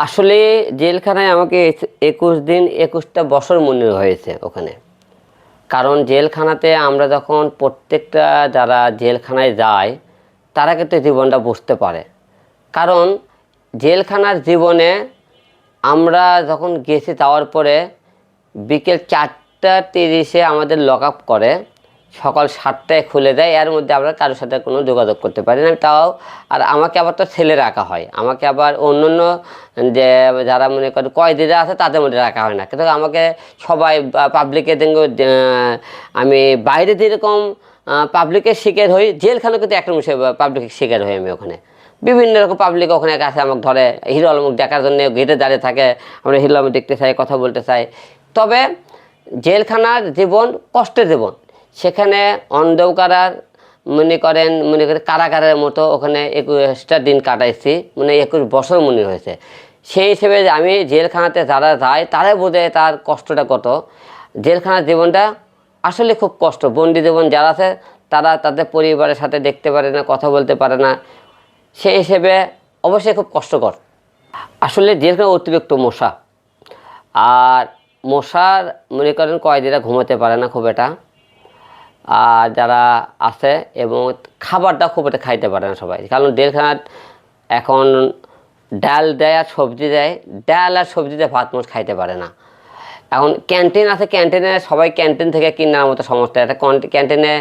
আসলে জেলখানায় আমাকে 21 দিন 21টা বছর মনে হয়েছে ওখানে। কারণ জেলখানাতে আমরা যখন প্রত্যেকটা যারা জেলখানায় যায় তারা কিন্তু জীবনটা বুঝতে পারে। কারণ জেলখানার জীবনে আমরা যখন গেছি যাওয়ার পরে বিকেল 4টা 30-এ আমাদের লক আপ করে, সকাল 7টায় খুলে দেয়। এর মধ্যে আমরা কারোর সাথে কোনো যোগাযোগ করতে পারি না। তাও আর আমাকে আবার তো ছেলে রাখা হয়, আমাকে আবার অন্য অন্য যে যারা মনে করেন কয়েদিরা আছে তাদের মধ্যে রাখা হয় না। কিন্তু আমাকে সবাই পাবলিকে দেখব, আমি বাইরে যেরকম পাবলিকের শিকার হই, জেলখানা কিন্তু একটা পাবলিকের শিকার হই আমি ওখানে। বিভিন্ন রকম পাবলিক ওখানে কাছে আমাকে ধরে, হিরো আলমুখ দেখার জন্য গেটে দাঁড়িয়ে থাকে, আমরা হিরো আলম দেখতে চাই, কথা বলতে চাই। তবে জেলখানার জীবন কষ্টের জীবন। সেখানে অন্ধকার মনে করেন কারাগারের মতো ওখানে 21টা দিন কাটাইছি, 21 বছর মনে হয়েছে। সেই হিসেবে আমি জেলখানাতে যারা যায় তারা বোঝে তার কষ্টটা কত। জেলখানার জীবনটা আসলে খুব কষ্ট। বন্দি জীবন যারা আছে তারা তাদের পরিবারের সাথে দেখতে পারে না, কথা বলতে পারে না। সেই হিসেবে অবশ্যই খুব কষ্টকর। আসলে জেলখানা অতিরিক্ত মশা, আর মশার মনে করেন কয়েদিরা ঘুমোতে পারে না খুব এটা, আর যারা আছে এবং খাবারটা খুব একটা খাইতে পারে না সবাই। কারণ জেলখানাত এখন ডাল দেয় আর সবজি দেয়, ডাল আর সবজি দিয়ে ভাত মোট খাইতে পারে না। এখন ক্যান্টিন আছে, ক্যান্টিনে সবাই ক্যান্টিন থেকে কেনার মতো সমস্যা। একটা ক্যান্টিনে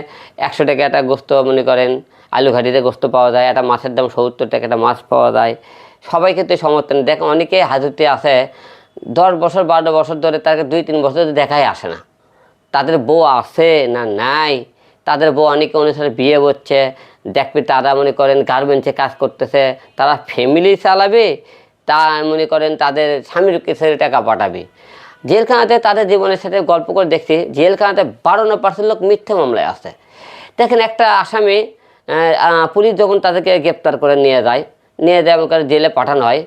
100 টাকা একটা গোস্ত মনে করেন আলু ঘাটিতে গোস্ত পাওয়া যায়, একটা মাছের দাম 70 টাকা একটা মাছ পাওয়া যায়। সবাই কিন্তু সমর্থন দেখ, অনেকে হাজতে আছে 10 বছর 12 বছর ধরে, তাকে 2-3 বছর দেখাই আসে না। তাদের বউ আছে না নাই, তাদের বউ অনেকে অনুসারে বিয়ে হচ্ছে, দেখবি তারা মনে করেন গার্মেন্টসে কাজ করতেছে, তারা ফ্যামিলি চালাবে, তা মনে করেন তাদের স্বামীর কাছে টাকা পাঠাবে। জেলখানাতে তাদের জীবনের সাথে গল্প করে দেখছি, জেলখানাতে 52% লোক মিথ্যে মামলায় আছে। দেখেন একটা আসামি, পুলিশ যখন তাদেরকে গ্রেপ্তার করে নিয়ে যায় মনে করেন জেলে পাঠানো হয়,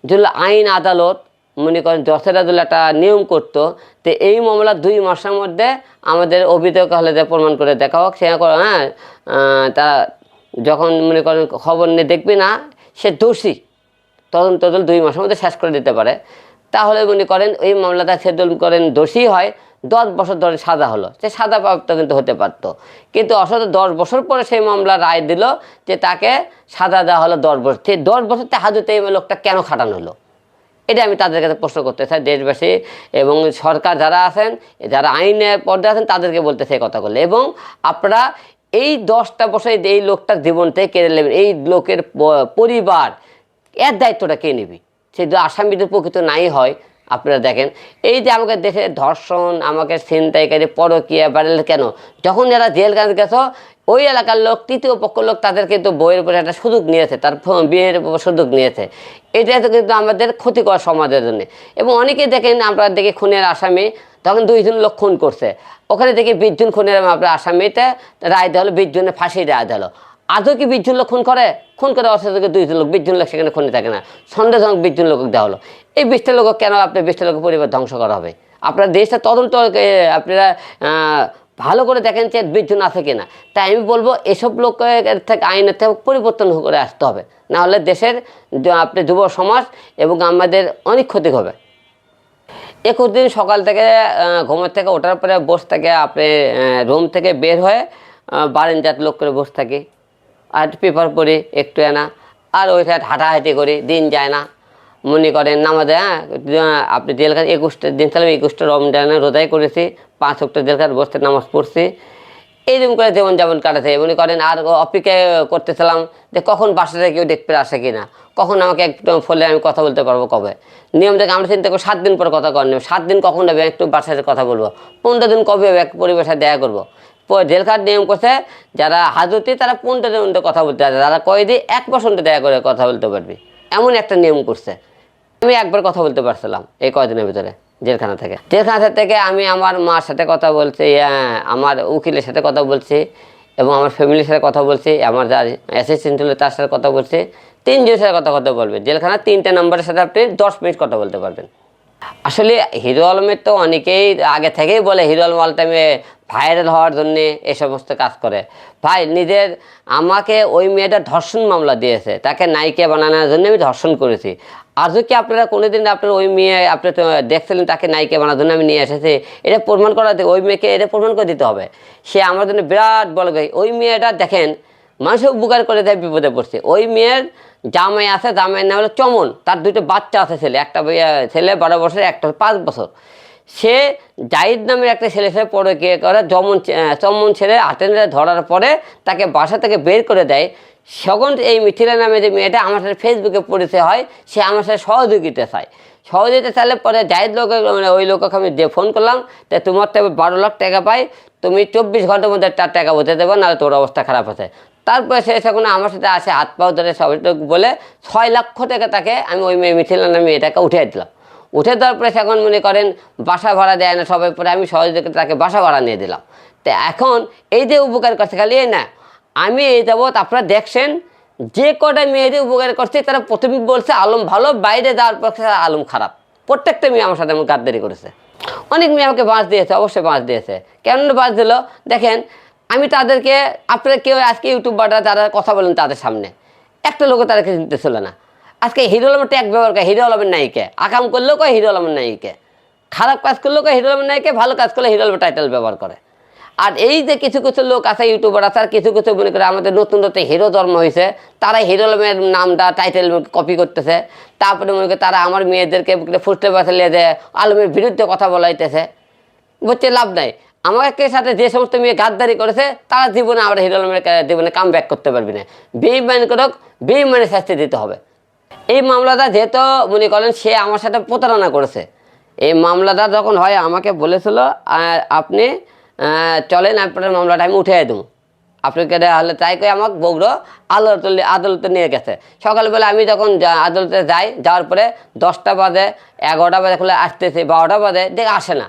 যদি আইন আদালত মনে করেন জসেরা যদি একটা নিয়ম করতো, তো এই মামলা 2 মাসের মধ্যে আমাদের অভিযোগ হলে যে প্রমাণ করে দেখা হোক, সে তা যখন মনে করেন খবর নিয়ে দেখবি না সে দোষী, তদন্ত 2 মাসের মধ্যে শেষ করে দিতে পারে। তাহলে মনে করেন এই মামলাটা সে করেন দোষী হয়, 10 বছর ধরে সাজা হলো, সে সাজা প্রাপ্ত কিন্তু হতে পারতো। কিন্তু অসত 10 বছর পরে সেই মামলা রায় দিল যে তাকে সাজা দেওয়া হলো 10 বছর। সেই 10 বছরতে হাজতে এই লোকটা কেন খাটানো হলো? এটা আমি তাদের কাছে প্রশ্ন করতে চাই, দেশবাসী এবং সরকার যারা আছেন, যারা আইনের পর্যায়ে আছেন তাদেরকে বলতে চাই কথাগুলো। এবং আপনারা এই 10টা বছর এই লোকটার জীবন থেকে কেড়ে নেবেন, এই লোকের পরিবার এর দায়িত্বটা কে নিবি? সেই আসামিদের প্রকৃত নাই হয়। আপনারা দেখেন এই যে আমাকে দেশে ধর্ষণ, আমাকে ছিনতাইকারী, পরকীয়া বাড়লে কেন? যখন যারা জেল গেছো ওই এলাকার লোক, তৃতীয় পক্ষ লোক, তাদের কিন্তু বইয়ের উপরে একটা সুযোগ নিয়েছে, তার বিয়ের উপর সুযোগ নিয়েছে। এটা তো কিন্তু আমাদের ক্ষতিকর সমাজের জন্য। এবং অনেকেই দেখেন, আমরা দেখি খুনের আসামি তখন 2 জন লোক খুন করছে, ওখানে দেখি 20 জন খুনের আপনার আসামিতে রায় দেওয়া হলো, 20 জনের ফাঁসি রায় দেওয়া হলো। আজও কি 20 জন লোক খুন করে? খুন করে অসাধকে 2 জন লোক, 20 জন লোক সেখানে খুনে থাকে না। সন্দেহজনক 20 জন লোক দেওয়া হলো। এই 20টা লোক কেন আপনার 20টা লোকের পরিবার ধ্বংস করা হবে? আপনার দেশটা তদন্ত আপনারা ভালো করে দেখেন যে 20 জন আছে কিনা। তাই আমি বলবো এসব লোকের থেকে আইনের থেকে পরিবর্তন করে আসতে হবে, না হলে দেশের আপনি যুব সমাজ এবং আমাদের অনেক ক্ষতি হবে। 21 দিন সকাল থেকে ঘুমের থেকে ওঠার পরে বসে থাকে, আপনি রুম থেকে বের হয়ে বারান্দার লোক করে বসে থাকি, আর পেপার পড়ি একটু এনা, আর ওই সাইড হাঁটাহাঁটি করি, দিন যায় না। মনে করেন নামাজে আপনি জেলখানা 21টা দিন ছিলাম, 21টা রমজানে রোজাই করেছি, 5 ওয়াক্ত জেলখানা বসতে নামাজ পড়ছি। এইরকম করে জীবন কাটাতে মনে করেন। আর অপেক্ষা করতেছিলাম যে কখন বাসাতে কেউ দেখতে আসে কিনা, কখন আমাকে একটু ফলে আমি কথা বলতে পারবো কবে। নিয়ম থেকে আমরা চিন্তা করবো 7 দিন পর কথা কর, 7 দিন কখন হবে একটু বাসাতে কথা বলবো, 15 দিন কবে হবে এক পরিবেশের দেখা করবো। জেলখানার নিয়ম করছে যারা হাজতি তারা 15 দিন কথা বলতে পারে, যারা কয়েদি 1 বছর দেখা করে কথা বলতে পারবি, এমন একটা নিয়ম করছে। আমি একবার কথা বলতে পারছিলাম এই কয়দিনের ভিতরে জেলখানা থেকে আমি আমার মার সাথে কথা বলছি, আমার উকিলের সাথে কথা বলছি, এবং আমার ফ্যামিলির সাথে কথা বলছি, আমার যার অ্যাসিস্ট্যান্ট ছিল তার সাথে কথা বলছি। 3 জনের সাথে কথা বলবেন। জেলখানা 3টে নম্বরের সাথে আপনি 10 মিনিট কথা বলতে পারবেন। আসলে হিরো আলমের তো অনেকেই আগে থেকেই বলে হিরো আলম অল টাইমে ভাইরাল হওয়ার জন্যে এই সমস্ত কাজ করে। ভাই নিজের আমাকে ওই মেয়েটা ধর্ষণ মামলা দিয়েছে, তাকে নায়িকা বানানোর জন্য আমি ধর্ষণ করেছি। আর যদি আপনারা কোনোদিন আপনার ওই মেয়ে আপনি তো দেখছিলেন তাকে নায়িকা বানার জন্য আমি নিয়ে এসেছি, এটা প্রমাণ করাতে ওই মেয়েকে এটা প্রমাণ করে দিতে হবে। সে আমার জন্য বিরাট বড় গাই। ওই মেয়েটা দেখেন মানুষের উপকার করে দেয়, বিপদে পড়ছে। ওই মেয়ের জামাই আছে, জামাইয়ের নাম হলো চমন, তার দুটো বাচ্চা আছে ছেলে, একটা ছেলে 12 বছর, একটা 5 বছর। সে জাহিদ নামের একটা ছেলে পরে কে করে চমন ছেলে হাতে ধরার পরে তাকে বাসা থেকে বের করে দেয়। সখন এই মিথিলা নামে যে মেয়েটা আমার সাথে ফেসবুকে পরিচয় হয়, সে আমার সাথে সহযোগিতা চায়। সহযোগিতা চাইলে পরে জাহিদ লোক মানে ওই লোককে আমি যে ফোন করলাম, তো তোমার তো 12 লাখ টাকা পাই, তুমি 24 ঘন্টার মধ্যে 4 টাকা বলতে দেবো, নাহলে তোর অবস্থা খারাপ আছে। তারপরে সে সেখানে আমার সাথে আসে, হাত পাও ধরে সবাই বলে 6 লক্ষ টাকা তাকে আমি ওই মেয়ে মিথিলা নামে এটাকে উঠিয়ে দিলাম। উঠে দেওয়ার পরে এখন মনে করেন বাসা ভাড়া দেয় না সবাই, পরে আমি সহযোগিতা তাকে বাসা ভাড়া নিয়ে দিলাম। তো এখন এই যে উপকার করছে, খালি এই না, আমি এই যাবৎ আপনারা দেখছেন যে কটা মেয়েদের উপকার করছে তারা প্রথমে বলছে আলম ভালো, বাইরে যাওয়ার পর আলম খারাপ। প্রত্যেকটা মেয়ে আমার সাথে গাদ্দারি করেছে। অনেক মেয়ে আমাকে বাঁশ দিয়েছে, অবশ্যই বাঁশ দিয়েছে। কেন বাঁশ দিল দেখেন, আমি তাদেরকে, আপনারা কেউ আজকে ইউটিউবাররা যারা কথা বলেন তাদের সামনে একটা লোকও তাদেরকে দিতেছিল না। আজকে হিরো আলমের ট্যাগ ব্যবহার করে, হিরো আলমের নায়িকে আকাম করলেও কয় হিরো আলমের নায়িকে, খারাপ কাজ করলেও কয় হিরো আলমের নায়িকে, ভালো কাজ করলে হিরো আলমের টাইটেল ব্যবহার করে। আর এই যে কিছু কিছু লোক আছে ইউটিউবার আছে, আর কিছু কিছু মনে করে আমাদের নতুন নতুন হিরো জন্ম হয়েছে, তারা হিরো আলমের নামটা টাইটেল কপি করতেছে। তারপরে মনে করে তারা আমার মেয়েদেরকে ফুটতে বাঁচালিয়ে দেয়, আলমের বিরুদ্ধে কথা বলাইতেছে। বুঝতে লাভ নাই। আমাকে সাথে যে সমস্ত মেয়ে গাদ্দারি করেছে তারা জীবনে আমরা হিরো আলমের জীবনে কাম ব্যাক করতে পারবি না। বেইমান করুক, বেইমানের শাস্তি দিতে হবে। এই মামলাটা যেহেতু মনে করেন সে আমার সাথে প্রতারণা করেছে, এই মামলাটা যখন হয় আমাকে বলেছিল আপনি চলেন আপনার মামলাটা আমি উঠে দেবো, আপনাকে হলে তাই করে আমাকে বগুড়ো আদালতে নিয়ে গেছে। সকালবেলা আমি যখন আদালতে যাই, যাওয়ার পরে 10টা বাজে, 11টা বাজে খুলে আসতেছে, 12টা বাজে দেখে আসে না।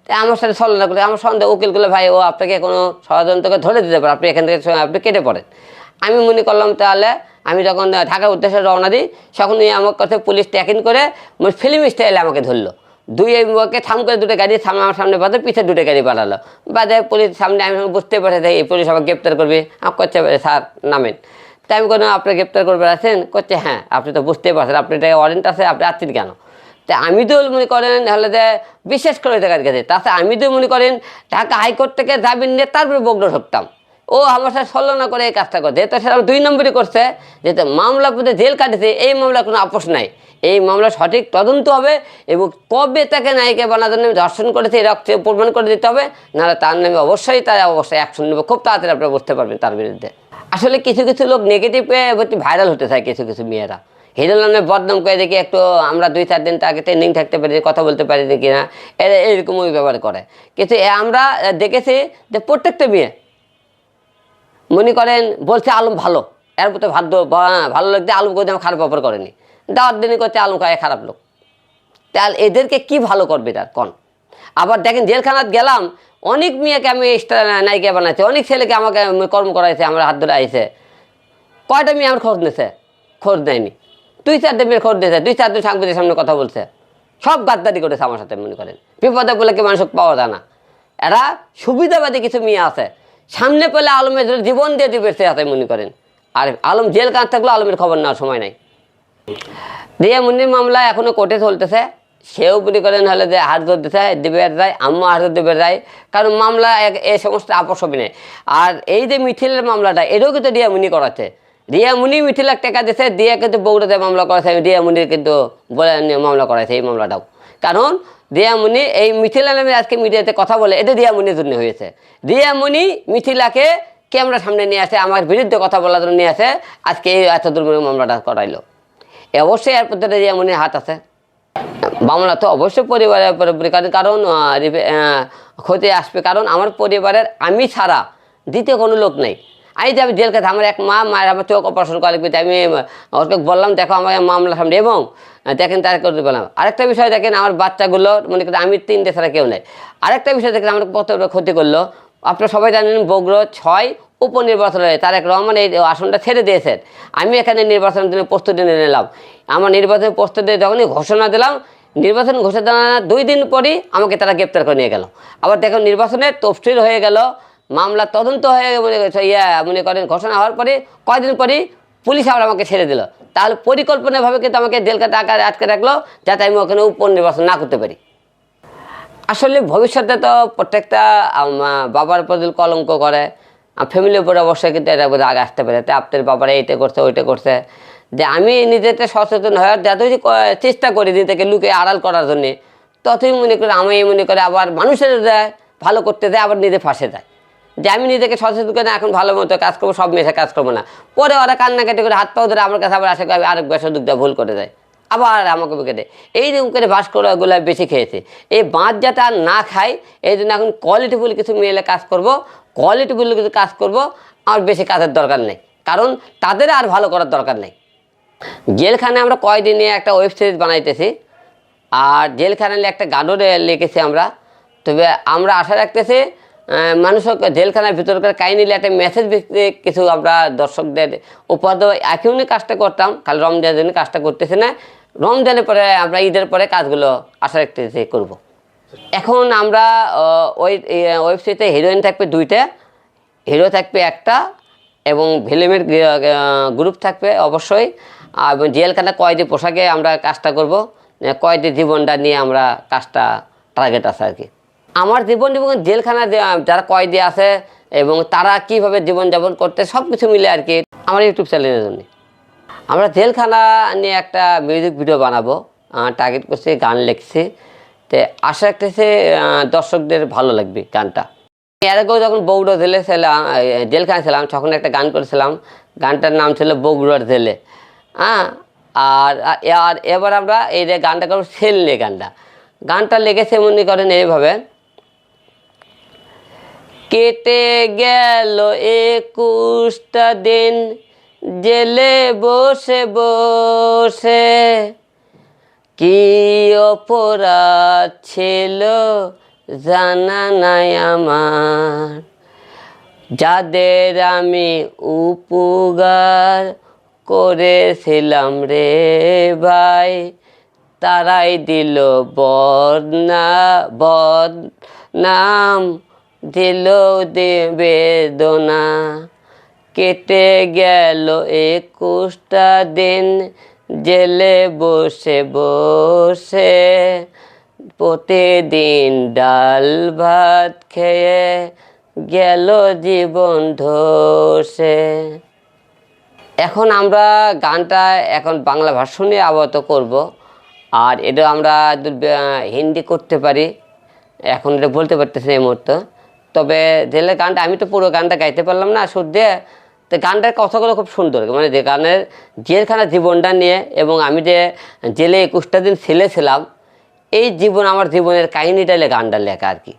তাই আমার সাথে ছলনা করে আমার সন্দেহ, উকিলগুলো ভাই ও আপনাকে কোনো ষড়যন্ত্রকে ধরে দিতে পারে, আপনি এখান থেকে আপনি কেটে পড়েন। আমি মনে করলাম তাহলে আমি যখন ঢাকার উদ্দেশ্যে রওনা দিই, তখনই আমার কাছে পুলিশ ট্যাকিং করে ফিল্ম স্টাইলে আমাকে ধরলো। ওকে থাম করে 2টা গাড়ি সামনে আমার সামনে বাদে পিছিয়ে 2টা গাড়ি পাঠালো। বাদে পুলিশ সামনে আমি বুঝতে পারছি এই পুলিশ আমাকে গ্রেপ্তার করবে। আমার করছে স্যার নামেন। তাই আমি কোনো আপনি গ্রেপ্তার করবে আছেন? করছে হ্যাঁ। আপনি তো বুঝতেই পারছেন, আপনি ওয়ারেন্ট আছে, আপনি আসছেন কেন? তা আমি তো মনে করেন হলে যে বিশেষ করে টাকার কাছে, তাছাড়া আমি তো মনে করেন ঢাকা হাইকোর্ট থেকে জামিন নিয়ে তারপরে বগুড়া ঢুকতাম। ও আমার সাথে ছলনা করে এই কাজটা করে, যেহেতু সেটা 2 নম্বরই করছে, যেহেতু মামলা পথে জেল কাটেছে, এই মামলার কোনো আপোষ নাই। এই মামলা সঠিক তদন্ত হবে এবং কবে তাকে নায়িকা বানার জন্য ধর্ষণ করেছে এর প্রমাণ করে দিতে হবে, নাহলে তার নামে অবশ্যই অ্যাকশন নেবে। খুব তাড়াতাড়ি আপনারা বুঝতে পারবেন তার বিরুদ্ধে। আসলে কিছু কিছু লোক নেগেটিভে ভাইরাল হতে চায়, কিছু কিছু মেয়েরা হিরো আলমের বদনাম করে দেখি একটু আমরা 2-4 দিন তাকে ট্রেন্ডিং থাকতে পারি, কথা বলতে পারি কি না, এরকমই ব্যবহার করে। কিন্তু আমরা দেখেছি যে প্রত্যেকটা মেয়ে মনে করেন বলছে আলম ভালো, এর প্রতি ভালো লাগছে, আলম করে আমার খারাপ ব্যাপার করেনি, দাওয়ার দিনই করছে আলম খায় খারাপ লোক। তাহলে এদেরকে কি ভালো করবে তার কন? আবার দেখেন জেলখানাত গেলাম, অনেক মেয়েকে আমি নায়িকা বানাইছি, অনেক ছেলেকে আমাকে কর্ম করাইছে, আমার হাত ধরে আইছে। কয়টা মেয়ে আমার খোঁজ নিছে? খোঁজ নেয়নি। 2-4 মেয়ের খোঁজ দিয়েছে, 2-4 দিন সাংবাদিকের সামনে কথা বলছে, সব গাদ্দারি করেছে আমার সাথে। মনে করেন বিপদে বলে কি মানুষ পাওয়া যায় না। এরা সুবিধাবাদী কিছু মেয়ে আছে, সামনে পেলে আলমের জীবন দিয়ে বেঁচে আছে মনে করেন। আর আলম জেল কাজ থাকলেও আলমের খবর নেওয়ার সময় নাই। রিয়া মুন্নির মামলা এখনও কোর্টে চলতেছে। সেও মনে করেন হলে যে হাত ধর দিতে দেবের রায়, আম্মু হাত ধর দেবের রায়, কারণ মামলা এই সমস্ত আপোষ হবে না। আর এই যে মিথিলের মামলাটা, এটাও কিন্তু রিয়া মুনি করাচ্ছে। রিয়া মুনি মিথিলার টাকা দিয়েছে, দিয়ে কিন্তু বগুড়াতে মামলা করাছে, রিয়া মুনির কিন্তু বলে মামলা করাইছে এই মামলাটাও। কারণ রিয়া মুনি এই মিথিলা নামে আজকে মিডিয়াতে কথা বলে, এটা রিয়া মুনির জন্য হয়েছে। রিয়া মুনি মিথিলাকে ক্যামেরার সামনে নিয়ে আসে, আমার বিরুদ্ধে কথা বলার জন্য নিয়ে আসে, আজকে এই এত দূর মামলাটা করাইলো। অবশ্যই এর প্রতি রিয়া মুনির হাত আছে। মামলা তো অবশ্যই পরিবারের উপরে, কারণ ক্ষতি আসবে, কারণ আমার পরিবারের আমি ছাড়া দ্বিতীয় কোনো লোক নেই। আমি যে আমি জেল খেতে, আমার এক মায়ের আমার চোখ অপারেশন করে, আমি ওকে বললাম দেখো আমাকে মামলা সামনে, এবং দেখেন তার করতে বললাম। আরেকটা বিষয় দেখেন, আমার বাচ্চাগুলো মনে করেন আমি 3টে ছাড়া কেউ নেই। আরেকটা বিষয় দেখেন আমার কত ক্ষতি করলো। আপনারা সবাই জানেন বগুড়া 6 উপনির্বাচন হয়ে তারেক রহমান এই আসনটা ছেড়ে দিয়েছেন। আমি এখানে নির্বাচনের জন্য প্রস্তুতি নিয়ে নিলাম। আমার নির্বাচনের প্রস্তুতি যখনই ঘোষণা দিলাম, নির্বাচন ঘোষণা 2 দিন পরই আমাকে তারা গ্রেপ্তার করে নিয়ে গেল। আবার দেখুন নির্বাচনের তফসিল হয়ে গেল, মামলা তদন্ত হয়ে মনে করেন ঘোষণা হওয়ার পরে কয়েকদিন পরই পুলিশ আবার আমাকে ছেড়ে দিল, তাহলে পরিকল্পনাভাবে কিন্তু আমাকে জেলখানায় আটকে রাখলো যাতে আমি ওখানে পুনর্নির্বাচন না করতে পারি। আসলে ভবিষ্যতে তো প্রত্যেকটা বাবার প্রতি কলঙ্ক করে, ফ্যামিলির উপরে অবশ্যই কিন্তু এটা আগে আসতে পারে। তাই আপনার বাবারা এইটা করছে ওইটা করছে, যে আমি নিজেতে সচেতন হওয়ার যতই চেষ্টা করি নিজেকে লুকে আড়াল করার জন্যে, ততই মনে করি আমি মনে করে আবার মানুষের দেয় ভালো করতে দেয়, আবার নিজে ফাঁসে যায়। যে আমি নিজেকে সচেতন করে এখন ভালো মতো কাজ করবো, সব মেশে কাজ করবো না, পরে ওরা কান্নাকাটি করে হাত পাও ধরে আমার কাছে আবার আসে আরেক বেশ দুঃখ ভুল করে দেয়, আবার আমাকে বুকে দেয়। এইরকম করে বাস করাগুলো বেশি খেয়েছে। এই বাঁধ যাতে আর না খাই, এই জন্য এখন কোয়ালিটিফুল কিছু মেলে কাজ করব, কোয়ালিটিফুল কিছু কাজ করব, আর বেশি কাজের দরকার নেই, কারণ তাদের আর ভালো করার দরকার নেই। জেলখানে আমরা কয়দিন নিয়ে একটা ওয়েব সিরিজ বানাইতেছি, আর জেলখানে একটা গানও লিখেছি আমরা। তবে আমরা আশা রাখতেছি মানুষক জেলখানার ভিতরকার কাহিনী একটা মেসেজ ভিত্তিক কিছু আমরা দর্শকদের উপহার দেবো। এখনই কাজটা করতাম, খালি রমজানের জন্য কাজটা করতেছি না, রমজানের পরে আমরা ঈদের পরে কাজগুলো আশা রাখতেছি করব। এখন আমরা ওই ওয়েব সিরিজে হিরোইন থাকবে 2টা, হিরো থাকবে একটা, এবং ভিলেনের গ্রুপ থাকবে অবশ্যই। আর জেলখানা কয়েদি পোশাকে আমরা কাজটা করব, কয়েদি জীবনটা নিয়ে আমরা কাজটা টার্গেট আছে আর কি। আমার জীবন এবং জেলখানা যারা কয়েদি আছে এবং তারা কীভাবে জীবনযাপন করতে সব কিছু মিলে আর কি আমার ইউটিউব চ্যানেলের জন্য। আমরা জেলখানা নিয়ে একটা মিউজিক ভিডিও বানাবো, টার্গেট করছি, গান লিখছি। তো আশা রাখতেছি দর্শকদের ভালো লাগবে গানটা। এর আগেও যখন বগুড়া জেলে ছিলাম, জেলখানা ছিলাম, তখন একটা গান করেছিলাম, গানটার নাম ছিল বগুড়ার জেলে। আর এবার আমরা এই যে গানটা করবো সেল নিয়ে। গানটা লেগেছে মনে করেন এইভাবে, কেটে গেল 21টা দিন জেলে বসে বসে, কি অপরাধ ছিল জানা নাই আমার, যাদের আমি উপকার করেছিলাম রে ভাই, তারাই দিল বদনাম, দিল বেদনা। কেটে গেল 21টা দিন জেলে বসে বসে, প্রতিদিন ডাল ভাত খেয়ে গেল জীবন ধসে। এখন আমরা গানটা এখন বাংলা ভার্সনে আবদ্ধ করব, আর এটা আমরা হিন্দি করতে পারি, এখন এটা বলতে পারতেছি এই মুহূর্তে। তবে জেলের গানটা আমি তো পুরো গানটা গাইতে পারলাম না সুর দিয়ে, তো গানটার কথাগুলো খুব সুন্দর, মানে যে গানের জেলখানার জীবনটা নিয়ে, এবং আমি যে জেলে 21টা দিন ছেলে ছিলাম, এই জীবন আমার জীবনের কাহিনিটা গানটা লেখা আর কি।